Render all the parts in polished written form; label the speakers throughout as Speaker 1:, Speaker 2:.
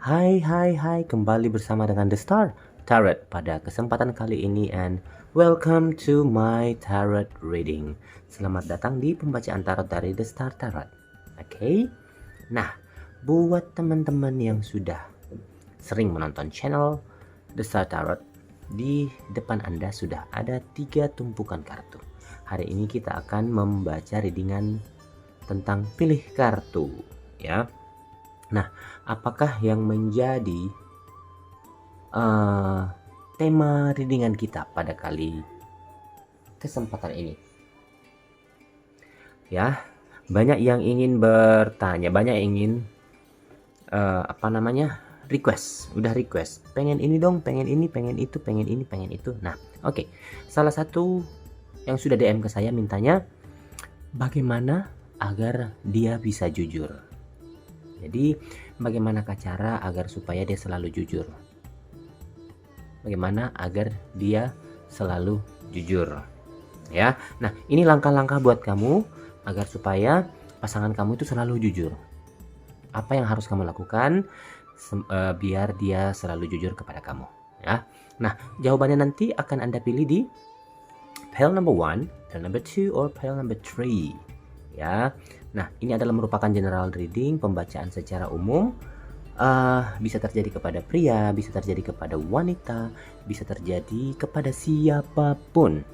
Speaker 1: Hai, kembali bersama dengan The Star Tarot pada kesempatan kali ini, and welcome to my tarot reading. Selamat datang di pembacaan tarot dari The Star Tarot. Oke. Nah, buat teman-teman yang sudah sering menonton channel The Star Tarot, di depan Anda sudah ada 3 tumpukan kartu. Hari ini kita akan membaca readingan tentang pilih kartu, ya. Nah, apakah yang menjadi tema readingan kita pada kali kesempatan ini? Ya, banyak yang ingin bertanya, banyak yang ingin request, udah request, pengen ini dong, pengen ini, pengen itu, pengen ini, pengen itu. Nah, oke. Salah satu yang sudah DM ke saya mintanya bagaimana agar dia bisa jujur. Jadi, bagaimanakah cara agar supaya dia selalu jujur? Bagaimana agar dia selalu jujur? Ya. Nah, ini langkah-langkah buat kamu agar supaya pasangan kamu itu selalu jujur. Apa yang harus kamu lakukan biar dia selalu jujur kepada kamu, ya. Nah, jawabannya nanti akan Anda pilih di pile number 1, pile number 2, or pile number 3, ya. Nah, ini adalah merupakan general reading, pembacaan secara umum. Bisa terjadi kepada pria, bisa terjadi kepada wanita, bisa terjadi kepada siapapun.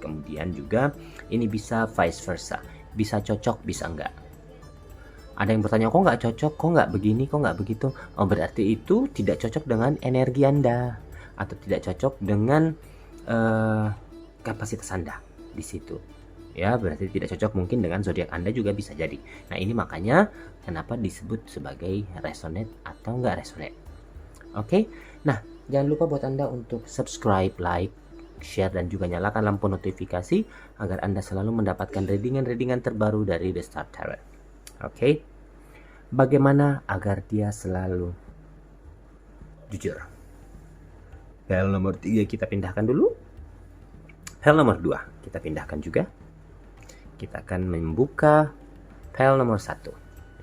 Speaker 1: Kemudian juga ini bisa vice versa, bisa cocok, bisa enggak. Ada yang bertanya, kok nggak cocok, kok nggak begini, kok nggak begitu? Oh, berarti itu tidak cocok dengan energi Anda, atau tidak cocok dengan kapasitas Anda di situ. Ya, berarti tidak cocok mungkin dengan zodiak Anda juga bisa jadi. Nah, ini makanya kenapa disebut sebagai resonate atau nggak resonate. Oke. Nah, jangan lupa buat Anda untuk subscribe, like, share, dan juga nyalakan lampu notifikasi agar Anda selalu mendapatkan readingan-readingan terbaru dari The Star Tarot. Oke. Bagaimana agar dia selalu jujur? Pile nomor 3 kita pindahkan dulu. Pile nomor 2 kita pindahkan juga. Kita akan membuka pile nomor 1,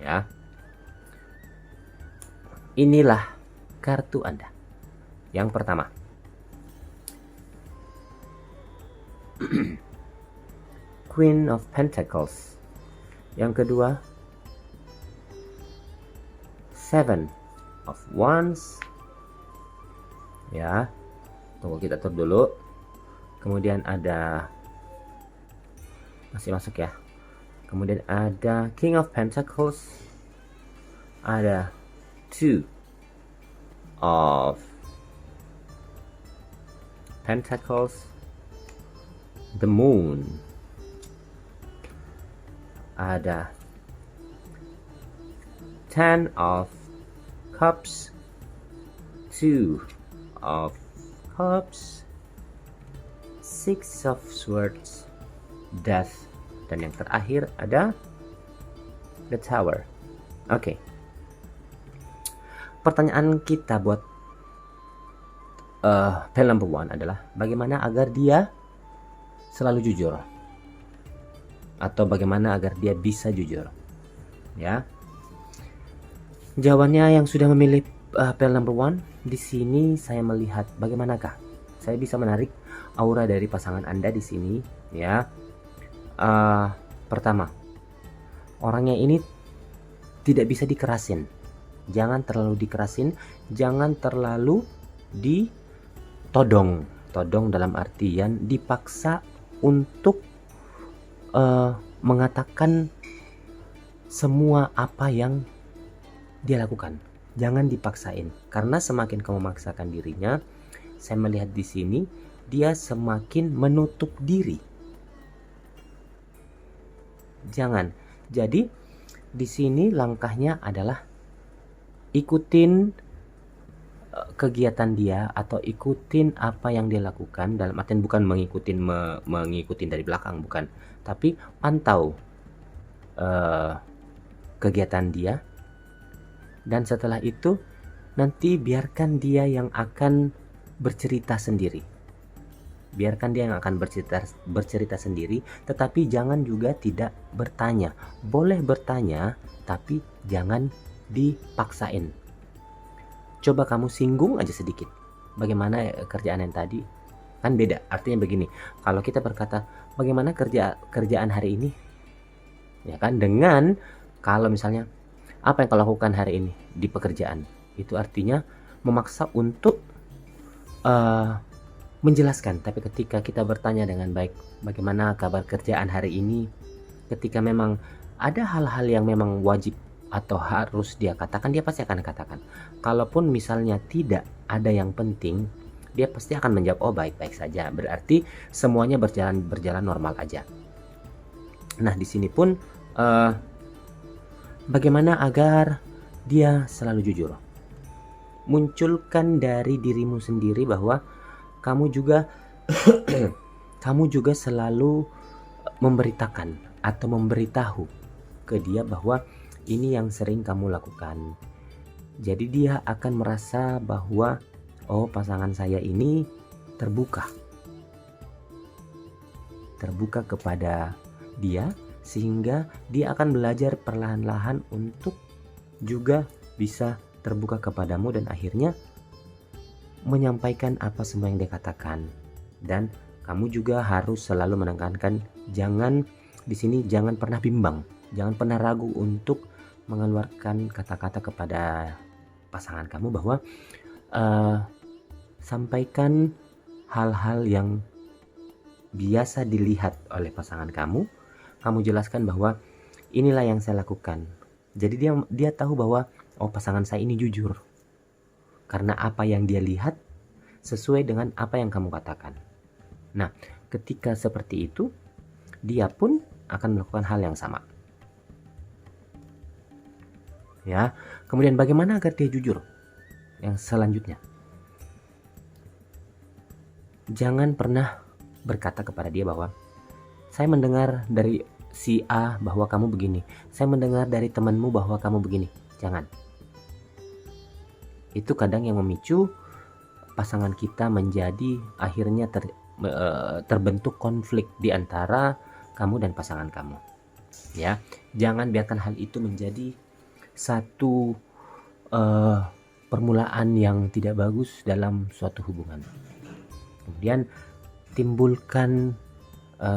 Speaker 1: ya. Inilah kartu Anda. Yang pertama, Queen of Pentacles. Yang kedua, Seven of Wands. Ya, tunggu, kita atur dulu. Kemudian ada, masih masuk ya. Kemudian ada King of Pentacles, ada Two of Pentacles, the Moon, ada Ten of Cups, Two of Cups, Six of Swords, Death, dan yang terakhir ada The Tower. Oke. Pertanyaan kita buat pile number 1 adalah bagaimana agar dia selalu jujur, atau bagaimana agar dia bisa jujur, ya. Jawabannya yang sudah memilih pile number 1, di sini saya melihat bagaimanakah saya bisa menarik aura dari pasangan Anda di sini, ya. Pertama, orangnya ini tidak bisa dikerasin. Jangan terlalu dikerasin, jangan terlalu ditodong. Todong dalam artian dipaksa untuk mengatakan semua apa yang dia lakukan. Jangan dipaksain, karena semakin kamu memaksakan dirinya, saya melihat di sini dia semakin menutup diri. Jangan. Jadi di sini langkahnya adalah ikutin kegiatan dia, atau ikutin apa yang dia lakukan, dalam artian bukan mengikutin dari belakang, bukan, tapi pantau kegiatan dia, dan setelah itu nanti biarkan dia yang akan bercerita sendiri. Biarkan dia yang akan bercerita sendiri, tetapi jangan juga tidak bertanya. Boleh bertanya, tapi jangan dipaksain. Coba kamu singgung aja sedikit. Bagaimana kerjaan yang tadi? Kan beda. Artinya begini, kalau kita berkata bagaimana kerjaan hari ini, ya kan, dengan kalau misalnya apa yang kau lakukan hari ini di pekerjaan, itu artinya memaksa untuk menjelaskan. Tapi ketika kita bertanya dengan baik, bagaimana kabar kerjaan hari ini, ketika memang ada hal-hal yang memang wajib atau harus dia katakan, dia pasti akan katakan. Kalaupun misalnya tidak ada yang penting, dia pasti akan menjawab, oh baik-baik saja. Berarti semuanya berjalan normal aja. Nah, di sini pun bagaimana agar dia selalu jujur? Munculkan dari dirimu sendiri bahwa kamu juga kamu juga selalu memberitakan atau memberitahu ke dia bahwa ini yang sering kamu lakukan. Jadi dia akan merasa bahwa oh, pasangan saya ini terbuka kepada dia, sehingga dia akan belajar perlahan-lahan untuk juga bisa terbuka kepadamu dan akhirnya menyampaikan apa semua yang dia katakan. Dan kamu juga harus selalu menekankan, jangan di sini jangan pernah bimbang, jangan pernah ragu untuk mengeluarkan kata-kata kepada pasangan kamu bahwa sampaikan hal-hal yang biasa dilihat oleh pasangan kamu. Kamu jelaskan bahwa inilah yang saya lakukan. Jadi dia tahu bahwa oh, pasangan saya ini jujur. Karena apa yang dia lihat sesuai dengan apa yang kamu katakan. Nah, ketika seperti itu, dia pun akan melakukan hal yang sama. Ya, kemudian bagaimana agar dia jujur? Yang selanjutnya, jangan pernah berkata kepada dia bahwa saya mendengar dari si A bahwa kamu begini, saya mendengar dari temanmu bahwa kamu begini. Jangan. Itu kadang yang memicu pasangan kita menjadi akhirnya terbentuk konflik di antara kamu dan pasangan kamu. Ya, jangan biarkan hal itu menjadi satu permulaan yang tidak bagus dalam suatu hubungan. Kemudian timbulkan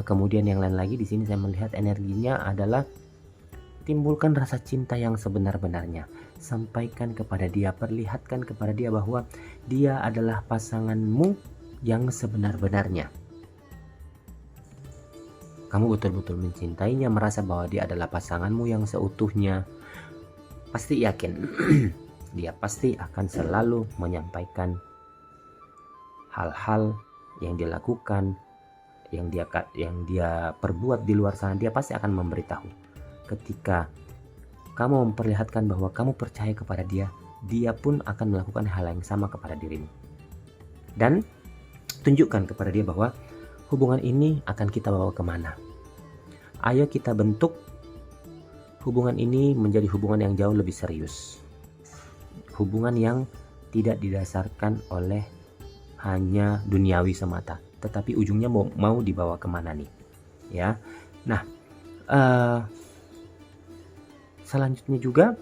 Speaker 1: kemudian yang lain lagi. Di sini saya melihat energinya adalah timbulkan rasa cinta yang sebenar-benarnya. Sampaikan kepada dia, perlihatkan kepada dia bahwa dia adalah pasanganmu yang sebenar-benarnya. Kamu betul-betul mencintainya, merasa bahwa dia adalah pasanganmu yang seutuhnya. Pasti yakin dia pasti akan selalu menyampaikan hal-hal yang dia lakukan, yang dia perbuat di luar sana. Dia pasti akan memberitahu. Ketika kamu memperlihatkan bahwa kamu percaya kepada dia, dia pun akan melakukan hal yang sama kepada dirimu. Dan tunjukkan kepada dia bahwa hubungan ini akan kita bawa kemana. Ayo kita bentuk hubungan ini menjadi hubungan yang jauh lebih serius. Hubungan yang tidak didasarkan oleh hanya duniawi semata, tetapi ujungnya mau dibawa kemana nih, ya. Nah, selanjutnya juga,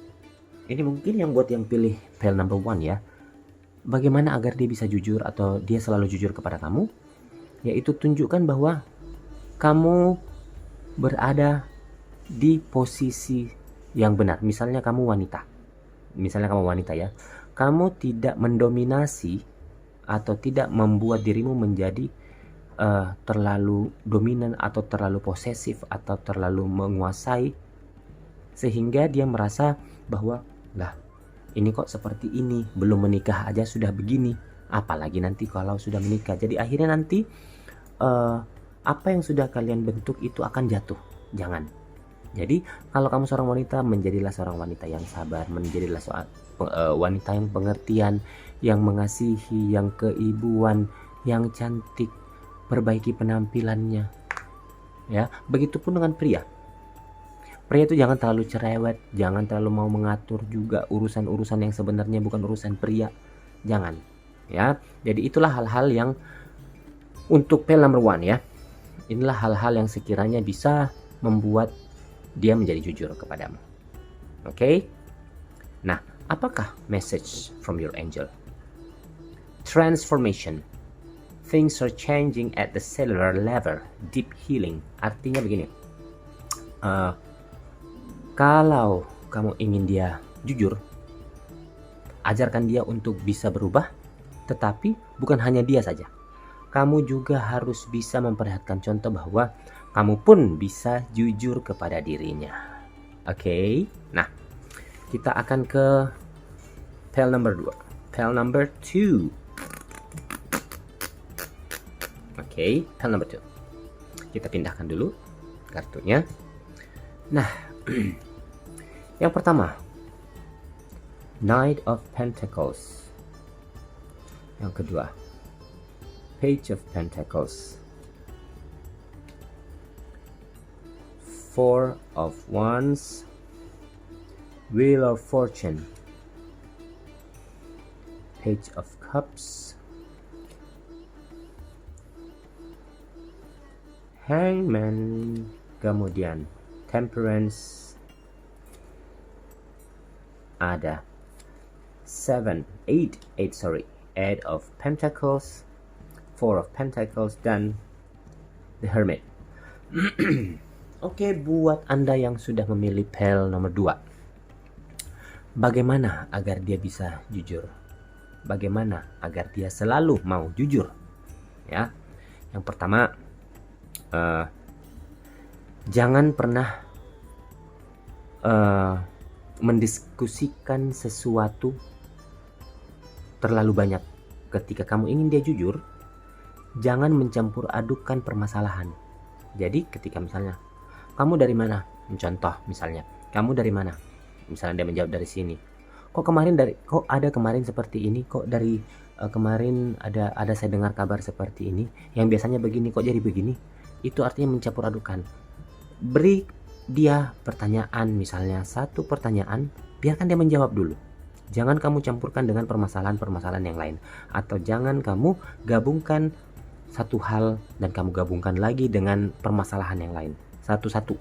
Speaker 1: ini mungkin yang buat yang pilih file number 1 ya. Bagaimana agar dia bisa jujur atau dia selalu jujur kepada kamu? Yaitu tunjukkan bahwa kamu berada di posisi yang benar. Misalnya kamu wanita ya. Kamu tidak mendominasi atau tidak membuat dirimu menjadi terlalu dominan atau terlalu posesif atau terlalu menguasai, sehingga dia merasa bahwa lah, ini kok seperti ini, belum menikah aja sudah begini, apalagi nanti kalau sudah menikah. Jadi akhirnya nanti apa yang sudah kalian bentuk itu akan jatuh. Jangan. Jadi kalau kamu seorang wanita, menjadilah seorang wanita yang sabar, menjadilah wanita yang pengertian, yang mengasihi, yang keibuan, yang cantik. Perbaiki penampilannya, ya. Begitupun dengan pria. Pria itu jangan terlalu cerewet, jangan terlalu mau mengatur juga urusan-urusan yang sebenarnya bukan urusan pria. Jangan, ya. Jadi itulah hal-hal yang untuk file number 1 ya. Inilah hal-hal yang sekiranya bisa membuat dia menjadi jujur kepadamu. Oke? Nah, Apakah message from your angel? Transformation. Things are changing at the cellular level. Deep healing. Artinya begini. Kalau kamu ingin dia jujur, ajarkan dia untuk bisa berubah. Tetapi bukan hanya dia saja. Kamu juga harus bisa memperlihatkan contoh bahwa kamu pun bisa jujur kepada dirinya. Oke. Nah, kita akan ke pel number 2. Pel number 2. Oke, pel number 2. Kita pindahkan dulu kartunya. Nah, yang pertama, Knight of Pentacles. Yang kedua, Page of Pentacles. Four of Wands. Wheel of Fortune. Page of Cups. Hangman. Kemudian Temperance. Ada 8 of Pentacles, 4 of Pentacles, dan The Hermit. Oke, buat Anda yang sudah memilih pel nomor 2, bagaimana agar dia bisa jujur? Bagaimana agar dia selalu mau jujur? Ya, yang pertama, jangan pernah mendiskusikan sesuatu terlalu banyak. Ketika kamu ingin dia jujur, jangan mencampur adukan permasalahan. Jadi ketika misalnya, kamu dari mana? Contoh misalnya, kamu dari mana? Misalnya dia menjawab dari sini. Kok ada kemarin seperti ini? Kok dari kemarin ada saya dengar kabar seperti ini, yang biasanya begini kok jadi begini? Itu artinya mencampur adukan. Beri dia pertanyaan, misalnya satu pertanyaan, biarkan dia menjawab dulu. Jangan kamu campurkan dengan permasalahan-permasalahan yang lain, atau jangan kamu gabungkan satu hal dan kamu gabungkan lagi dengan permasalahan yang lain satu-satu.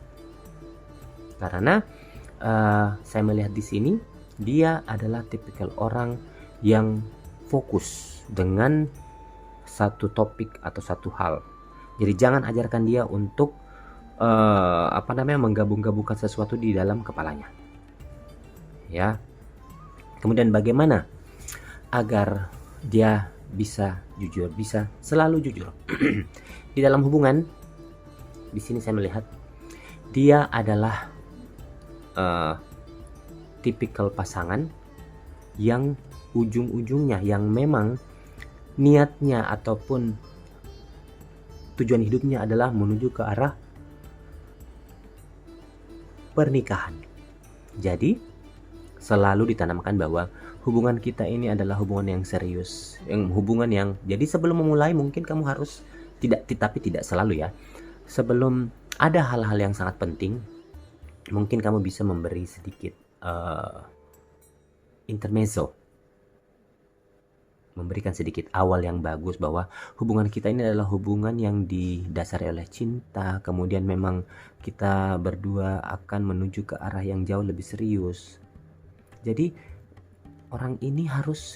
Speaker 1: Karena saya melihat di sini dia adalah tipikal orang yang fokus dengan satu topik atau satu hal. Jadi jangan ajarkan dia untuk menggabung-gabungkan sesuatu di dalam kepalanya. Ya. Kemudian bagaimana agar dia bisa jujur, bisa selalu jujur? Di dalam hubungan, di sini saya melihat dia adalah tipikal pasangan yang ujung-ujungnya, yang memang niatnya ataupun tujuan hidupnya adalah menuju ke arah pernikahan. Jadi selalu ditanamkan bahwa hubungan kita ini adalah hubungan yang serius, jadi sebelum memulai mungkin kamu harus tapi tidak selalu ya. Sebelum ada hal-hal yang sangat penting, mungkin kamu bisa memberi sedikit intermezzo, memberikan sedikit awal yang bagus bahwa hubungan kita ini adalah hubungan yang didasari oleh cinta, kemudian memang kita berdua akan menuju ke arah yang jauh lebih serius. Jadi orang ini harus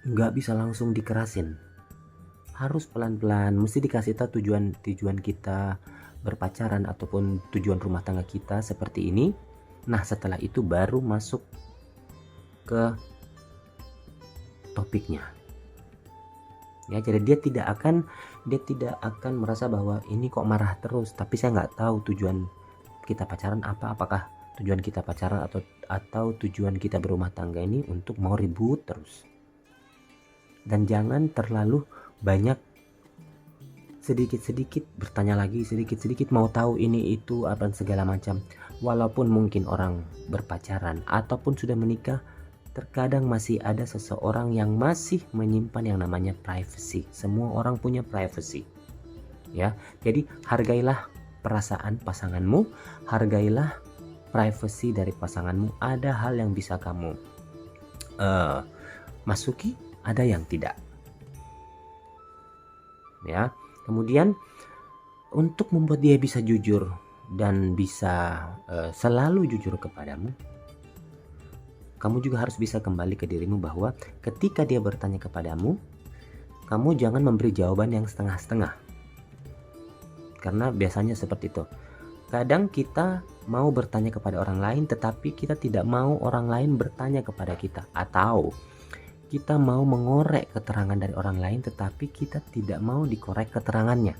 Speaker 1: nggak bisa langsung dikerasin, harus pelan-pelan, mesti dikasih tahu tujuan kita berpacaran ataupun tujuan rumah tangga kita seperti ini. Nah setelah itu baru masuk ke topiknya. Ya, jadi dia tidak akan merasa bahwa ini kok marah terus, tapi saya nggak tahu tujuan kita pacaran apa, apakah tujuan kita pacaran atau tujuan kita berumah tangga ini untuk mau ribut terus. Dan jangan terlalu banyak, sedikit-sedikit bertanya lagi, sedikit-sedikit mau tahu ini itu apa segala macam. Walaupun mungkin orang berpacaran ataupun sudah menikah, terkadang masih ada seseorang yang masih menyimpan yang namanya privacy. Semua orang punya privacy. Ya, jadi hargailah perasaan pasanganmu, hargailah privacy dari pasanganmu. Ada hal yang bisa kamu masuki, ada yang tidak. Ya, kemudian untuk membuat dia bisa jujur dan bisa selalu jujur kepadamu, kamu juga harus bisa kembali ke dirimu bahwa ketika dia bertanya kepadamu, kamu jangan memberi jawaban yang setengah-setengah. Karena biasanya seperti itu. Kadang kita mau bertanya kepada orang lain tetapi kita tidak mau orang lain bertanya kepada kita, atau kita mau mengorek keterangan dari orang lain tetapi kita tidak mau dikorek keterangannya.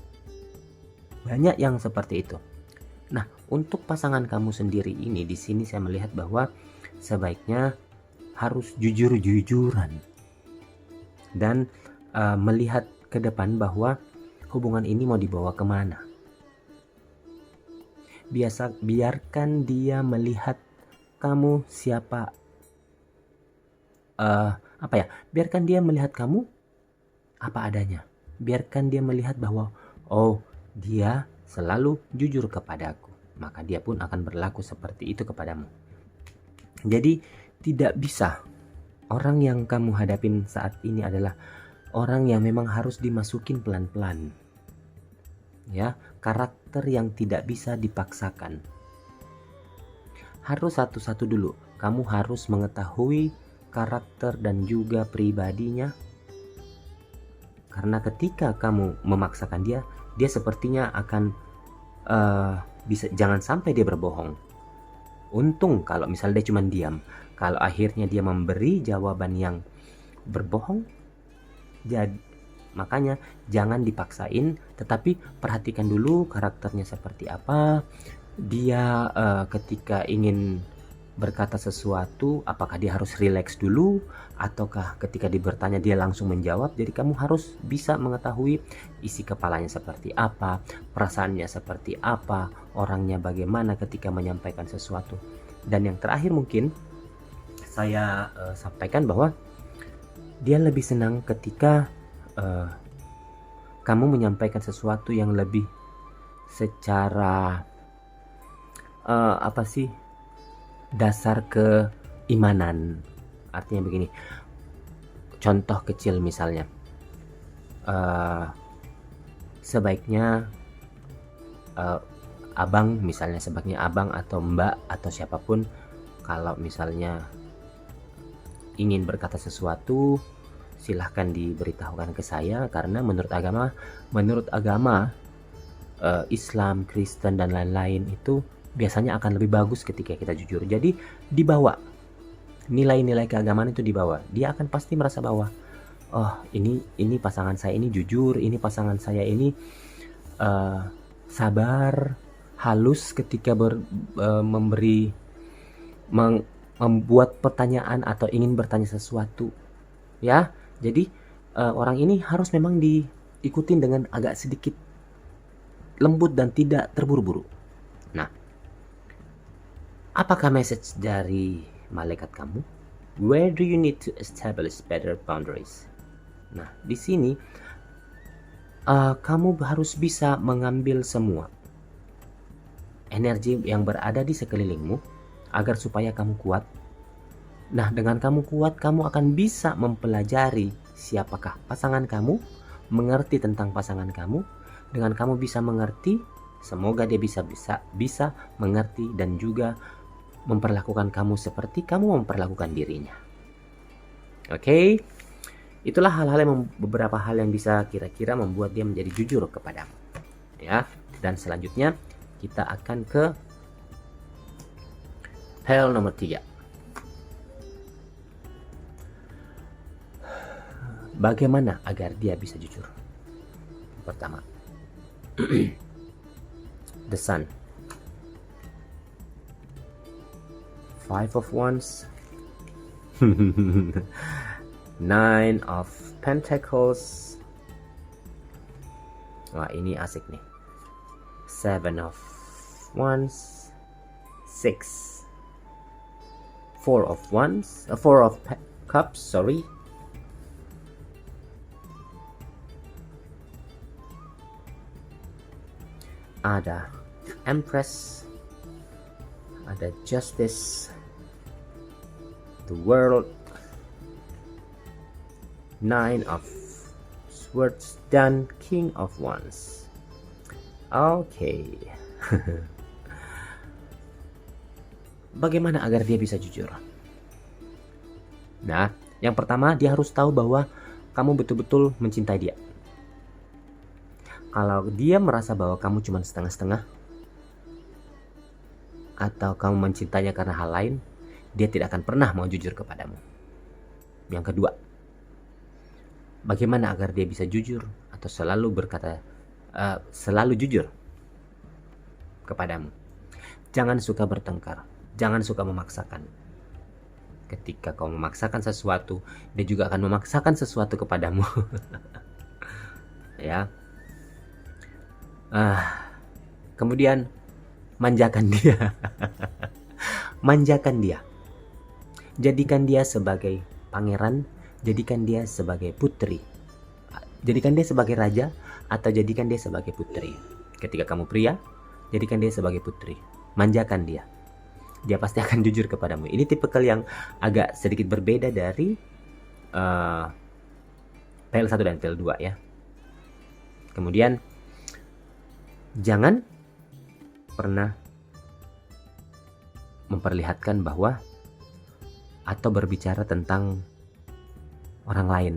Speaker 1: Banyak yang seperti itu. Nah, untuk pasangan kamu sendiri ini, di sini saya melihat bahwa sebaiknya harus jujur-jujuran dan melihat ke depan bahwa hubungan ini mau dibawa kemana. Biarkan dia melihat kamu siapa, biarkan dia melihat kamu apa adanya. Biarkan dia melihat bahwa dia selalu jujur kepadaku, maka dia pun akan berlaku seperti itu kepadamu. Jadi tidak bisa, orang yang kamu hadapin saat ini adalah orang yang memang harus dimasukin pelan-pelan. Ya, karakter yang tidak bisa dipaksakan. Harus satu-satu dulu. Kamu harus mengetahui karakter dan juga pribadinya. Karena ketika kamu memaksakan dia sepertinya akan jangan sampai dia berbohong. Untung kalau misalnya dia cuma diam. Kalau akhirnya dia memberi jawaban yang berbohong, makanya jangan dipaksain, tetapi perhatikan dulu karakternya seperti apa. Dia ketika ingin berkata sesuatu, apakah dia harus rileks dulu, ataukah ketika bertanya dia langsung menjawab. Jadi kamu harus bisa mengetahui isi kepalanya seperti apa, perasaannya seperti apa, orangnya bagaimana ketika menyampaikan sesuatu. Dan yang terakhir mungkin saya sampaikan bahwa dia lebih senang ketika kamu menyampaikan sesuatu yang lebih secara dasar keimanan. Artinya begini, contoh kecil misalnya, sebaiknya sebaiknya abang atau mbak atau siapapun, kalau misalnya ingin berkata sesuatu, silahkan diberitahukan ke saya, karena menurut agama Islam, Kristen dan lain-lain itu biasanya akan lebih bagus ketika kita jujur. Jadi dibawa nilai-nilai keagamaan itu dibawa. Dia akan pasti merasa bahwa ini pasangan saya ini jujur, ini pasangan saya ini sabar, halus ketika membuat pertanyaan atau ingin bertanya sesuatu. Ya, jadi orang ini harus memang diikutin dengan agak sedikit lembut dan tidak terburu-buru. Nah, apakah message dari malaikat kamu? Where do you need to establish better boundaries? Nah, di sini kamu harus bisa mengambil semua energi yang berada di sekelilingmu agar supaya kamu kuat. Nah, dengan kamu kuat, kamu akan bisa mempelajari siapakah pasangan kamu, mengerti tentang pasangan kamu. Dengan kamu bisa mengerti, semoga dia bisa mengerti dan juga memperlakukan kamu seperti kamu memperlakukan dirinya. Oke, itulah beberapa hal yang bisa kira-kira membuat dia menjadi jujur kepadamu. Ya, dan selanjutnya kita akan ke hal nomor 3. Bagaimana agar dia bisa jujur? Pertama, the sun, 5 of Wands, 9 of Pentacles. Wah, ini asik nih. 7 of Wands, 6, 4 of Wands, 4 of Cups, sorry. Ada Empress, ada Justice, the World, 9 of Swords, dan King of Wands. Oke. Bagaimana agar dia bisa jujur? Nah, yang pertama dia harus tahu bahwa kamu betul-betul mencintai dia. Kalau dia merasa bahwa kamu cuma setengah-setengah, atau kamu mencintainya karena hal lain, dia tidak akan pernah mau jujur kepadamu. Yang kedua, bagaimana agar dia bisa jujur atau selalu jujur kepadamu? Jangan suka bertengkar, jangan suka memaksakan. Ketika kau memaksakan sesuatu, dia juga akan memaksakan sesuatu kepadamu. Ya. Kemudian manjakan dia. Manjakan dia. Jadikan dia sebagai pangeran, jadikan dia sebagai putri. Jadikan dia sebagai raja atau jadikan dia sebagai putri. Ketika kamu pria, jadikan dia sebagai putri. Manjakan dia. Dia pasti akan jujur kepadamu. Ini tipikal yang agak sedikit berbeda dari PL1 dan PL2 ya. Kemudian jangan pernah memperlihatkan bahwa atau berbicara tentang orang lain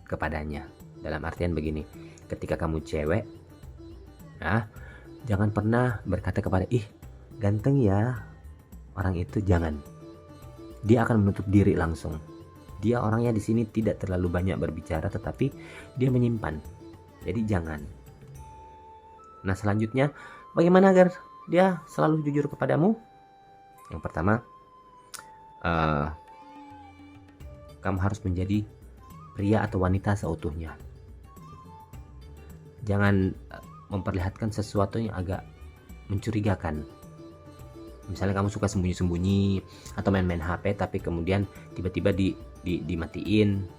Speaker 1: kepadanya. Dalam artian begini, ketika kamu cewek, nah, jangan pernah berkata kepada, ih ganteng ya orang itu, jangan. Dia akan menutup diri langsung. Dia orangnya di sini tidak terlalu banyak berbicara, tetapi dia menyimpan. Jadi jangan. Nah selanjutnya, bagaimana agar dia selalu jujur kepadamu? Yang pertama, kamu harus menjadi pria atau wanita seutuhnya. Jangan memperlihatkan sesuatu yang agak mencurigakan. Misalnya kamu suka sembunyi-sembunyi atau main-main HP, tapi kemudian tiba-tiba dimatiin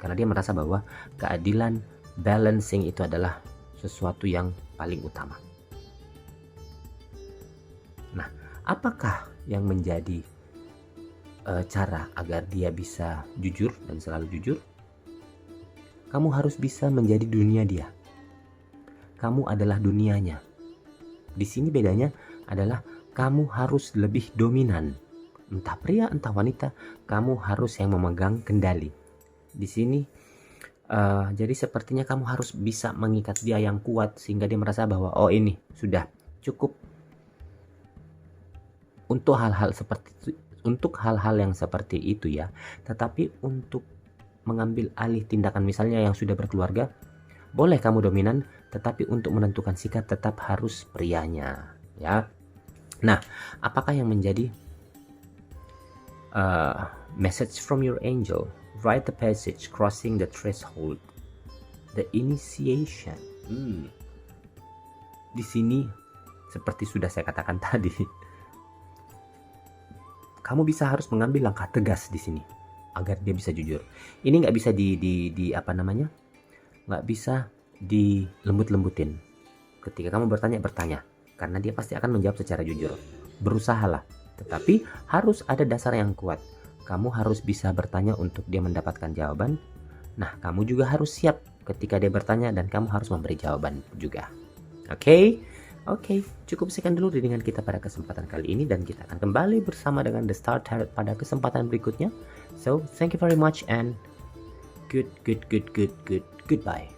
Speaker 1: karena dia merasa bahwa keadilan, balancing itu adalah sesuatu yang paling utama. Nah, apakah yang menjadi cara agar dia bisa jujur dan selalu jujur? Kamu harus bisa menjadi dunia dia. Kamu adalah dunianya. Di sini bedanya adalah kamu harus lebih dominan. Entah pria, entah wanita, kamu harus yang memegang kendali. Di sini, jadi sepertinya kamu harus bisa mengikat dia yang kuat sehingga dia merasa bahwa oh ini sudah cukup untuk hal-hal yang seperti itu ya. Tetapi untuk mengambil alih tindakan misalnya yang sudah berkeluarga, boleh kamu dominan, tetapi untuk menentukan sikap tetap harus prianya ya. Nah, apakah yang menjadi message from your angel? Write the passage crossing the threshold, the initiation. Di sini seperti sudah saya katakan tadi, kamu bisa harus mengambil langkah tegas di sini agar dia bisa jujur. Ini nggak bisa nggak bisa dilembut-lembutin. Ketika kamu bertanya, karena dia pasti akan menjawab secara jujur. Berusahalah, tetapi harus ada dasar yang kuat. Kamu harus bisa bertanya untuk dia mendapatkan jawaban. Nah, kamu juga harus siap ketika dia bertanya dan kamu harus memberi jawaban juga. Oke, cukup sekian dulu dengan kita pada kesempatan kali ini dan kita akan kembali bersama dengan The Star Tarot pada kesempatan berikutnya. So, thank you very much and goodbye.